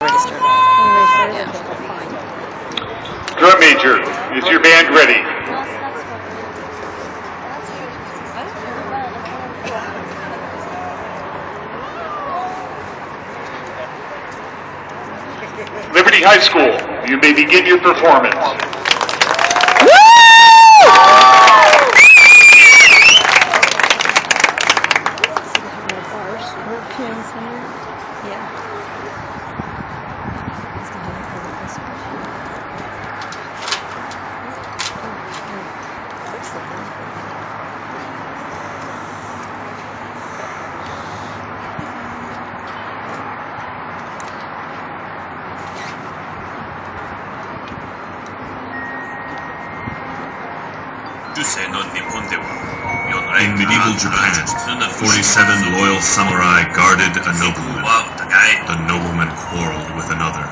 ready to start off. Yeah. Drum major, is your band ready? Liberty High School, you may begin your performance. In medieval Japan, 47 loyal samurai guarded a nobleman. The nobleman quarreled with another.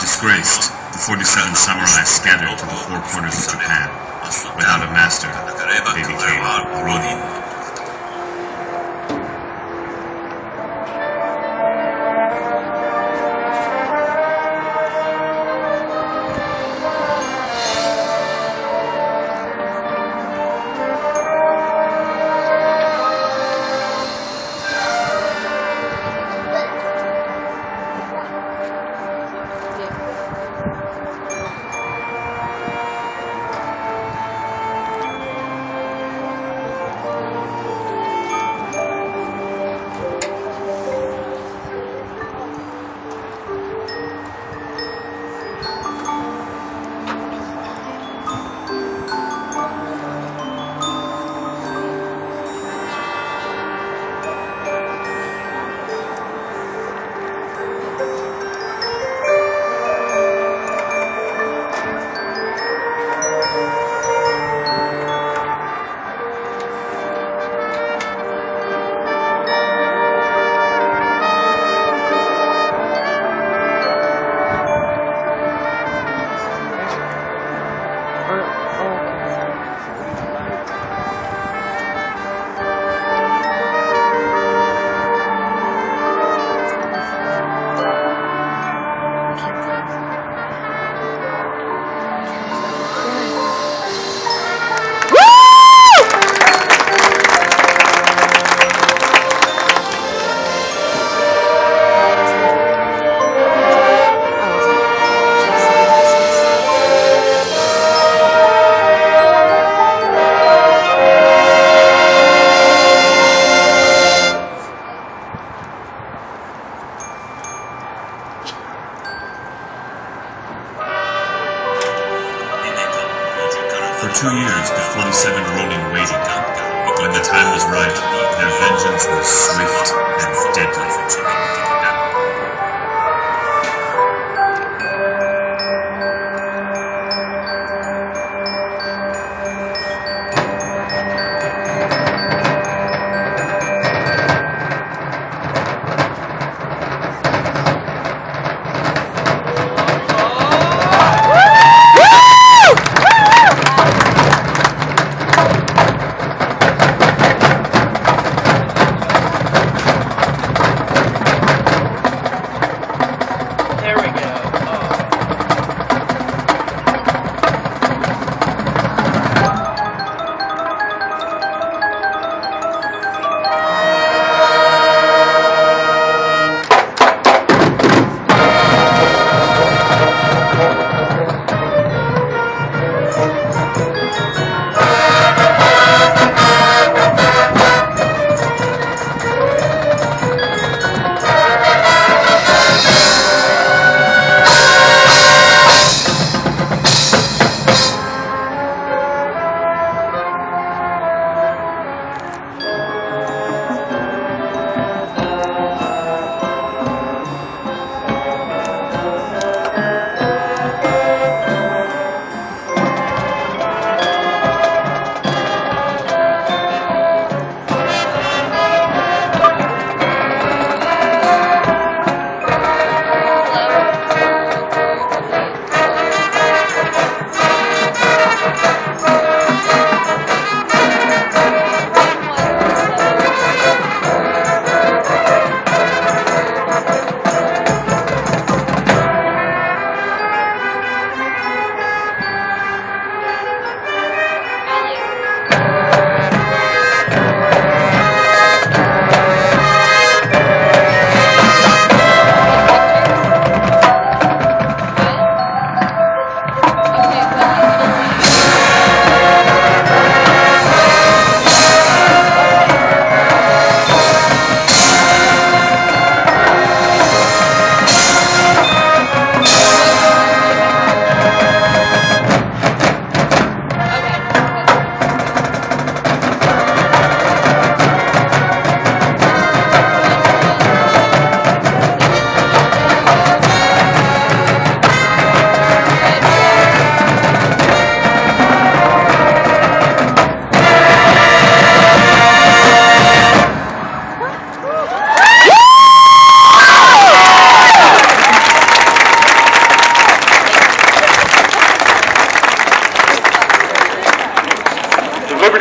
Disgraced, the 47 samurai scattered to the four corners of Japan. Without a master, they became Ronin. 2 years, the 47 Ronin waited. When the time was right, their vengeance was swift and deadly.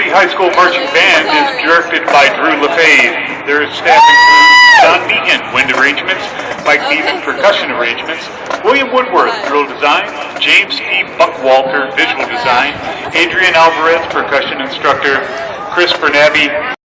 High School Marching Band is directed by LaFave. Their staff includes Don Meehan, wind arrangements, Mike Beavan, percussion arrangements, William Woodworth, drill design, James P. Buckwalter, visual design, Adrian Alvarez, percussion instructor, Chris Bernabe,